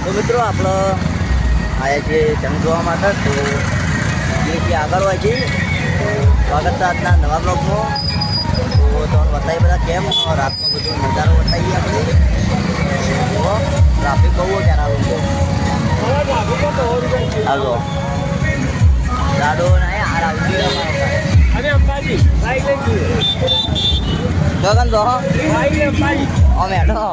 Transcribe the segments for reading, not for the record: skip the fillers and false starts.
તો મિત્રો આપણે આયા છીએ ચેનલ જોવા માટે તો એથી આગળ હોય છે તો સ્વાગત છે આજના નવા બ્લોગમાં. તો તમને બતાવીએ બધા કેમ રાતનો બધું નજારો બતાવીએ આપણે. જુઓ ટ્રાફિક બહુ ક્યારે હાલો ગાડો ના હાર આવતી ગગન દો મેડો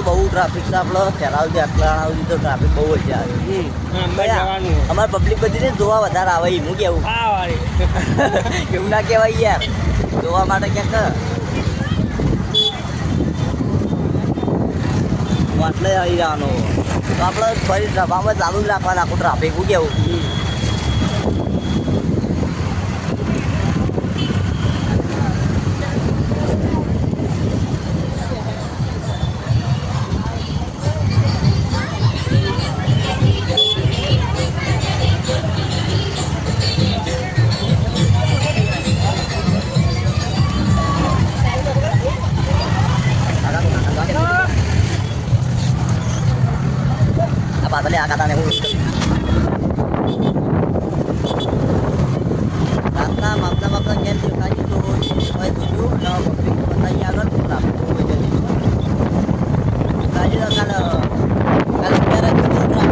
બહુ ટ્રાફિક છે આપણે ફેરાવથી આટલા સુધી તો ટ્રાફિક બહુ હોય છે. અમારે પબ્લિક બધી ને જોવા વધારે આવે હું કેવું એવું ના કહેવાય યાર જોવા માટે ક્યાંક એટલે આવી જવાનો તો આપણે ફરી સભામાં ચાલુ જ રાખવાના આખું ટ્રાફિક હું કેવું. Padahal kata nih karena makna yang tadi tuh saya tuju kalau publik katanya kan kurang jadi tadi kalau cara itu kurang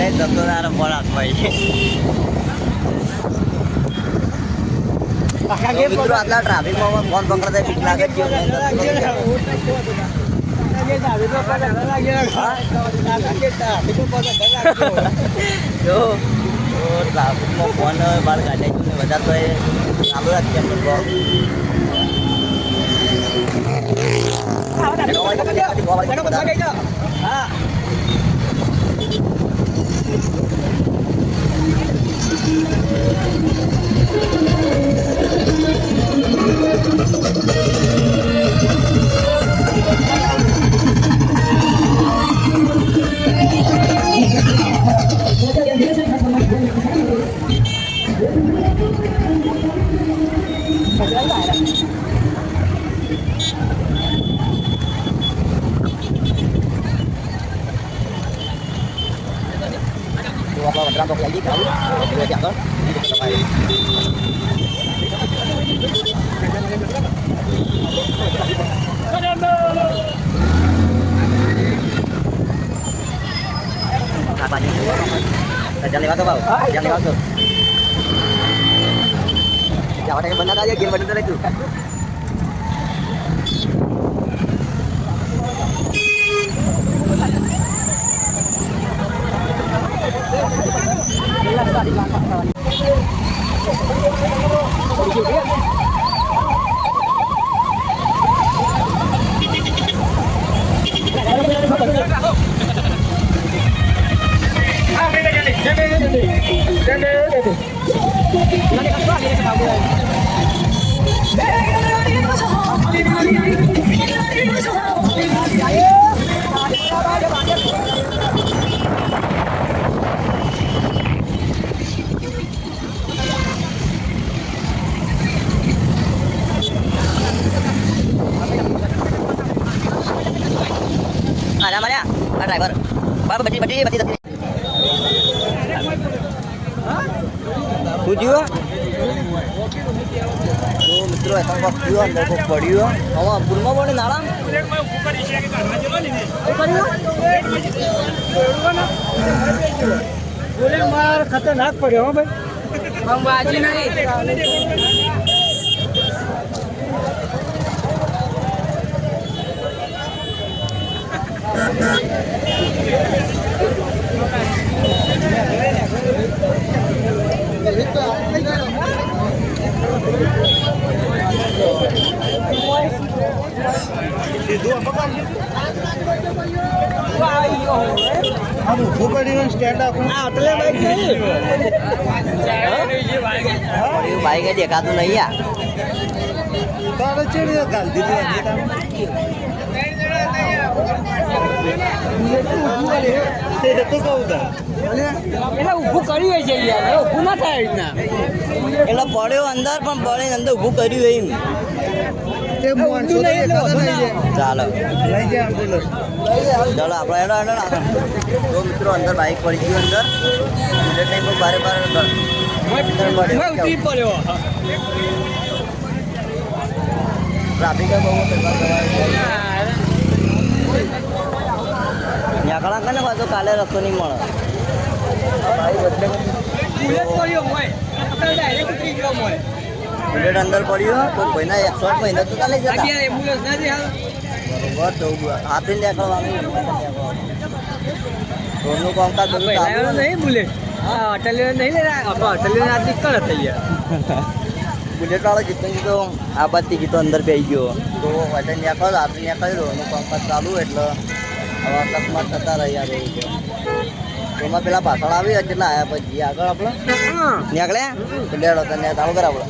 jadi dokter bolak balik. Itu adalah traffic mau kon pangkat dari laga jauh. Yo, traffic mau kon balik ada itu wajar tuh lalu lagi yang bergol. Apa berangkat lagi kalau dia jatuh itu terbaik. Katanya jangan lewat tuh, Bang. Jangan lewat tuh. Jangan pakai benar aja, game benar itu. Ada mana? Ada driver. Bapak beti. Tujuh. तो मित्रों ऐसा पक्की अंदर को पड़ी हो हम बुरमा बोले नाला बोले मार खतरनाक पड़े हो भाई બાજી નહીં બાઈક દેખાતું નહીં યાર ઊભું કર્યું છે યાર ઊભું ના થાય રીતના એટલે પડ્યો અંદર પણ પડે અંદર ઊભું કર્યું એમ ચાલો ચાલો આપણે તો મિત્રો અંદર બાઈક પડી ગયું અંદર બુલેટ નહીં પણ બારે બાર અંદર પડ્યો ટ્રાફિક બહુ નીકળા કે ને પાછો કાલે રસ્તો નહીં મળે બુલેટ અંદર પડ્યો તો કોઈના 108 મહિના તો ચાલે જતા બરોબર તો આપીને નીકળવાનું રોડનું કામકાજ બધું ચાલુ નહીં બુલેટ હા અટલ નહીં લે અટલ આજ નીકળ થઈ ગયા બુલેટ વાળો જીતો જીતો આ બાજથી જીતો અંદર બેસી ગયો તો એટલે નીકળ આપી નીકળી રોડનું કામકાજ ચાલુ એટલે હવે અકસ્માત થતા રહ્યા રહી ગયો એમાં પેલા પાછળ આવી કેટલા આવ્યા પછી આગળ આપણે નીકળ્યા તો લેડો તને ચાલુ કર આપણે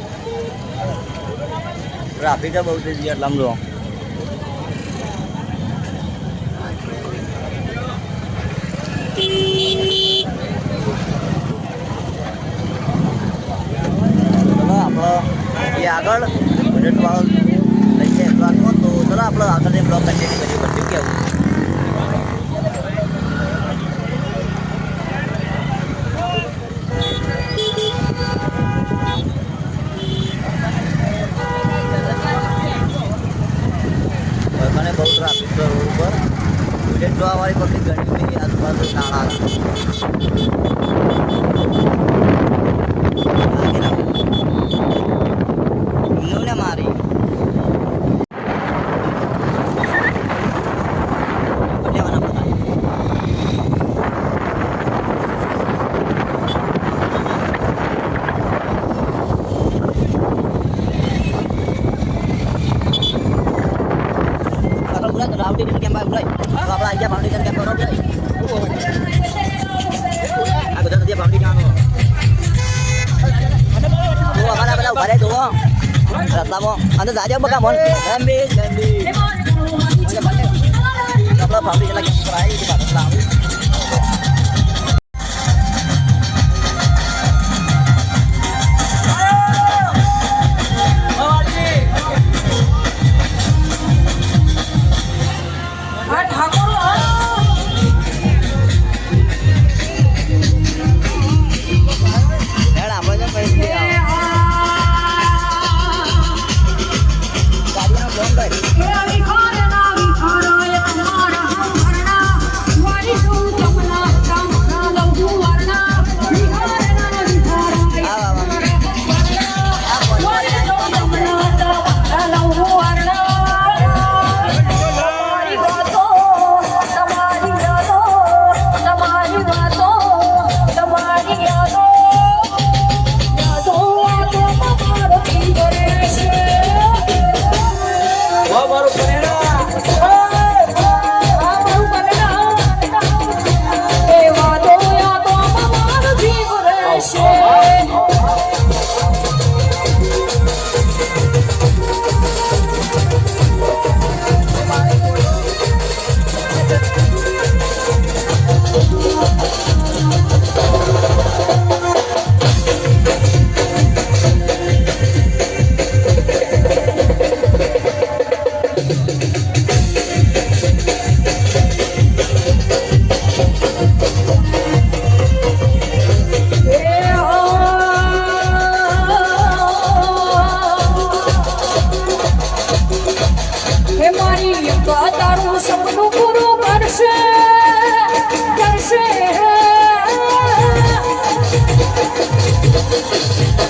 ટ્રાફિક બહુ થઈ ગયા એટલે આમ જો આપણો એ આગળ બુલેટ વાળો લઈ જાય ટ્રાકમાં તો ચલો આપણે આગળ બ્લોક કન્ટિન્યુ કરીએ બધું કેવું મને બહુ ટ્રાફિક છે રોડ ઉપર બુલેટ જોવાવાળી પબ્લિક ઘણી બધી આજુબાજુ નાણાં ને મારી Foundation camp mulai. Kalau belanja foundation camp baru mulai. Aku dah dia foundation anu. Tuh mana mana bare tuh. Rasa mo. Anda saja bukan mon. Ambil. Kalau foundation lagi perai di batas laut.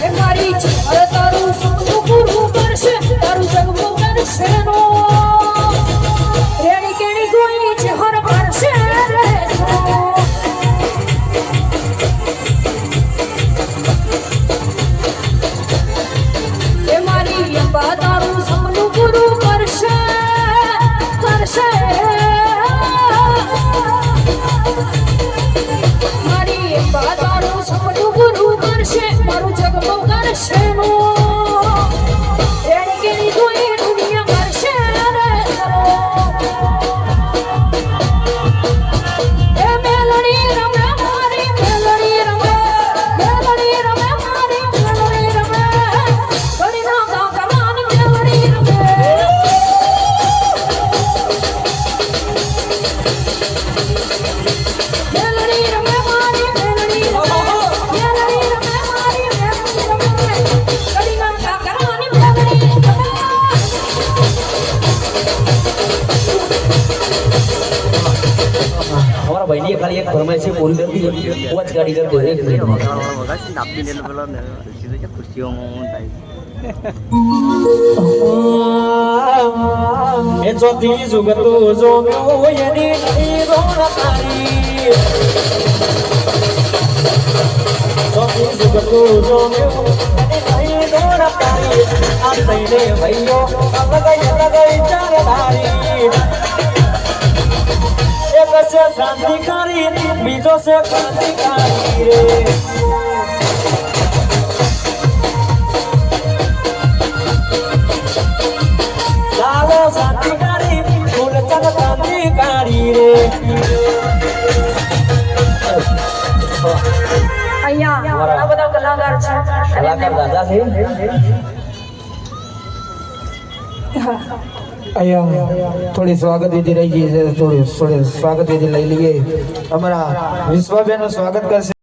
એ મારી જીવન તારું સપનું પૂરું કરશે તારું જગવું કરશે નો રેણી કેણી જોઈ છે હર ભરશે રે એ મારી અંબા તારું સપનું પૂરું કરશે કરશે મારી અંબા તારું સપનું પૂરું કરશે મારું જગમગ કરશે નો રેણી કેણી જોઈ દુનિયા કરશે રે એ મેલડી રમે મારી મેલડી રમે મારી મેલડી રમે ઘડી ના ગામ કરવાની મેલડી રમે મેલડી રમે મારી મેલડી રમે મેલડી રમે મારી મેલડી રમે ઘડી ના ગામ કરવાની મેલડી રમે हमारा भाई ने खाली एक फरमाइश है पूरी कर दी वो आज गाड़ी कर दे एक मिनट में વગાડશે ને આપણી ને પેલો સીધું છે ખુશીઓમાં થાય એ ચોથી જુગતો જો મ્યો એની નહીં રોણ તારી ચોથી જુગતો જો મ્યો એની નહીં રોણ તારી આ તઈને ભાઈઓ લગાઈ ચાર ધારી એક છે ક્રાંતિકારી બીજો છે ક્રાંતિકારી રે લાવો ક્રાંતિકારી ફૂલચંદ ક્રાંતિકારી રે અહીંયા આ બધા કલાકાર છે કલાકાર દાદા છે અહીંયા થોડી સ્વાગત વિધિ રહી ગઈ છે થોડી સ્વાગત વિધિ લઈ લઈએ અમારા વિશ્વાબેન નું સ્વાગત કરશે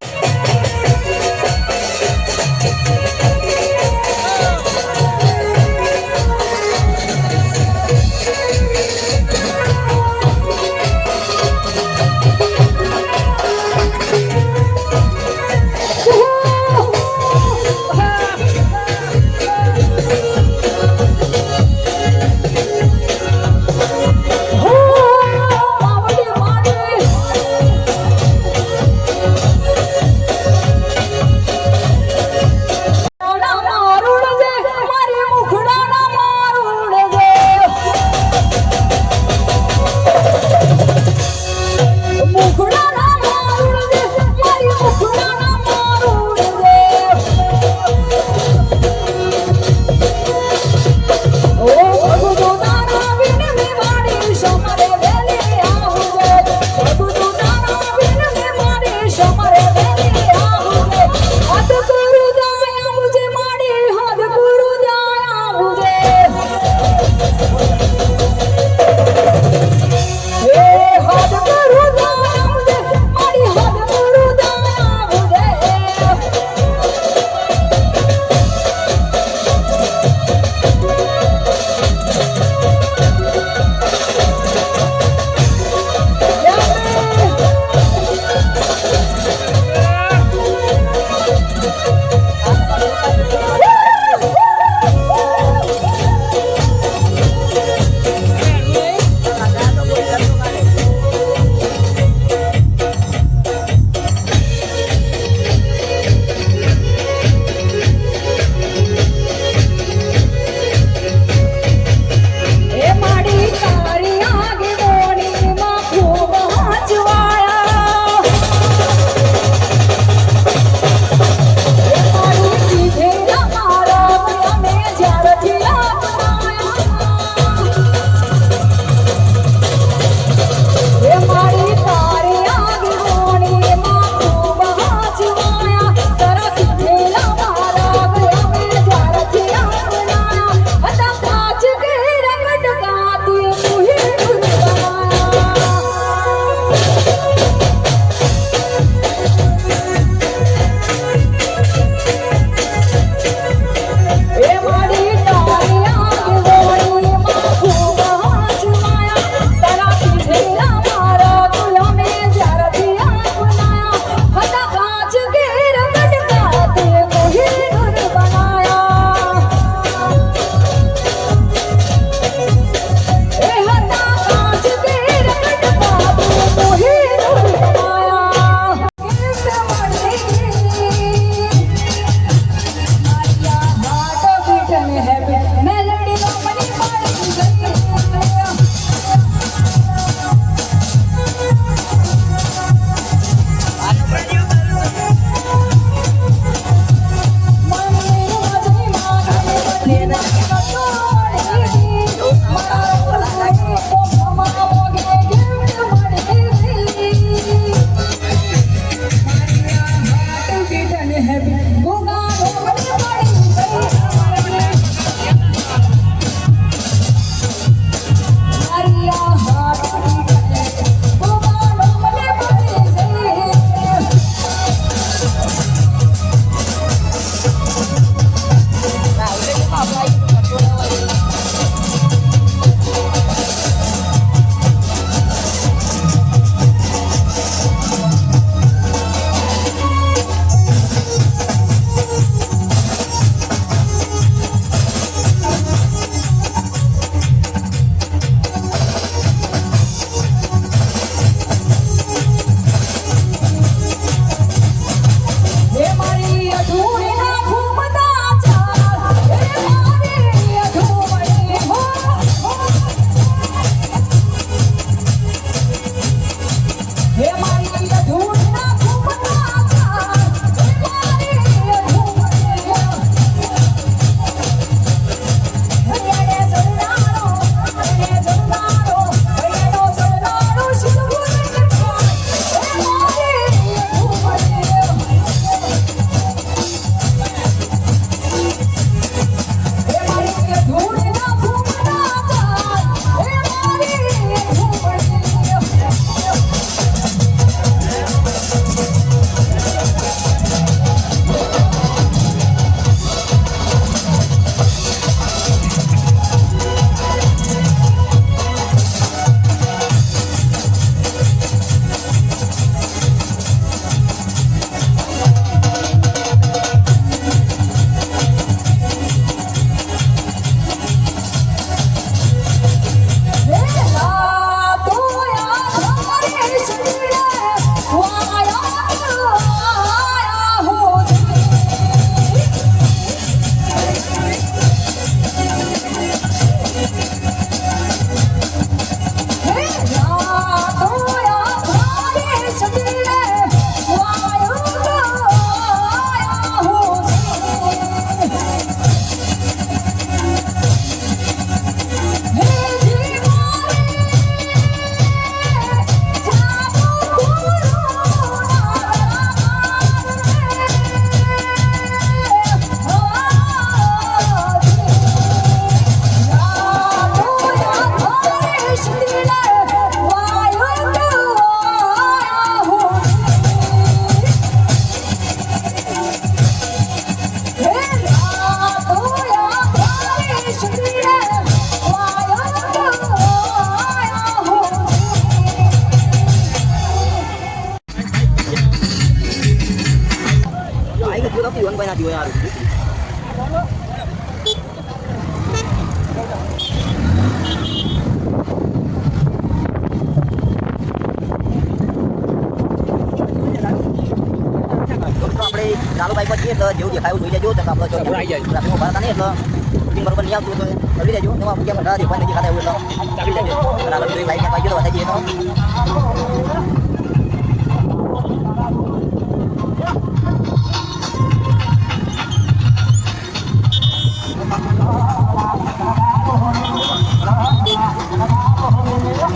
આપણે ચાલુ બાઈક પર જઈએ એટલે જેવું દેખાય એવું જોઈ લેજો તો આપણે આવી જાય. ટ્રાફિકમાં ભરાતા નહીં એટલે શૂટિંગ બરોબર નહીં આવતું તો કરી દેજો એમાં મૂક્યા બધા દેખાય નહીં દેખાતા એવું એટલે ચાલી દેજો બરાબર જોઈ બાઈક પાઈ ગયો તો બતાવી દઈએ તો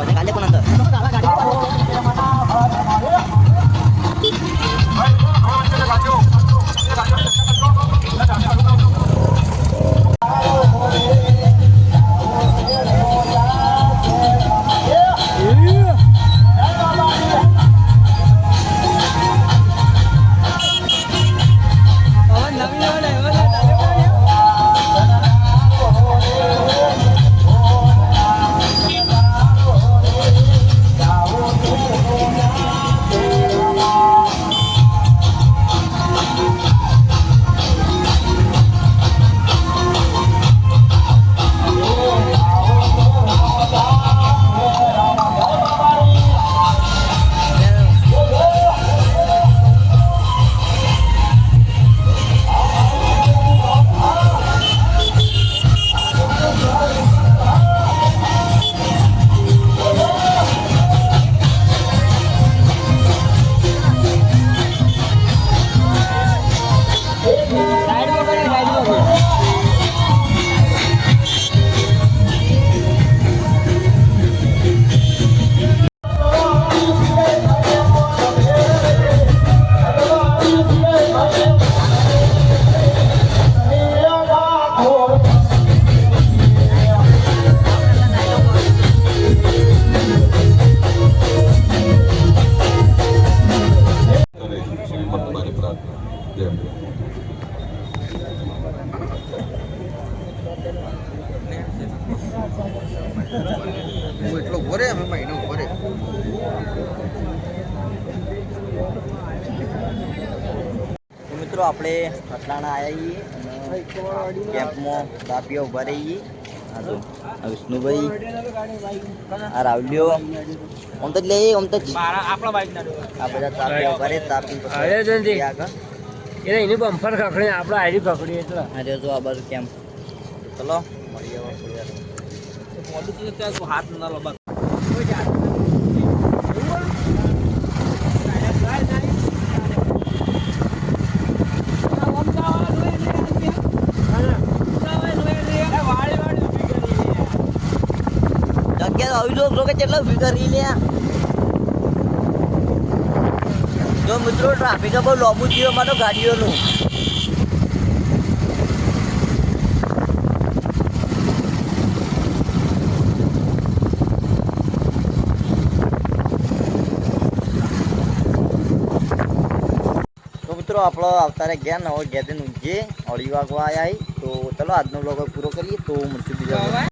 કાલે પણ અંદર મિત્રો આપણે અથડાણા આવ્યા છીએ અને કેમ્પમાં દાપીઓ ઉભા રહીએ આ જો આ વિષ્ણુભાઈ આ રાવલિયો આમ તો લે આમ તો આપણા બાઈક ના આ બધા તાપીઓ ઉભા રહે તાપી અરે જલ્દી. આગળ એટલે એની બમ્પર ખખડી આપણે આઈડી ખખડી એટલે અરે જો આ બાજુ કેમ્પ ચલો મળીએ હાથ ના લો બસ જગ્યા આવી જો કે કેટલા ઉભી કરી લે જો મિત્રો ટ્રાફિક બહુ લાંબુ થયું અમારો ગાડીઓનું તો મિત્રો આપણો આવતા ગયા ને હવે ગેદે ઊંઘીએ અઢી વાગવા આવ્યા તો ચલો આજનો બ્લોગ પૂરો કરીએ તો મળશું બીજા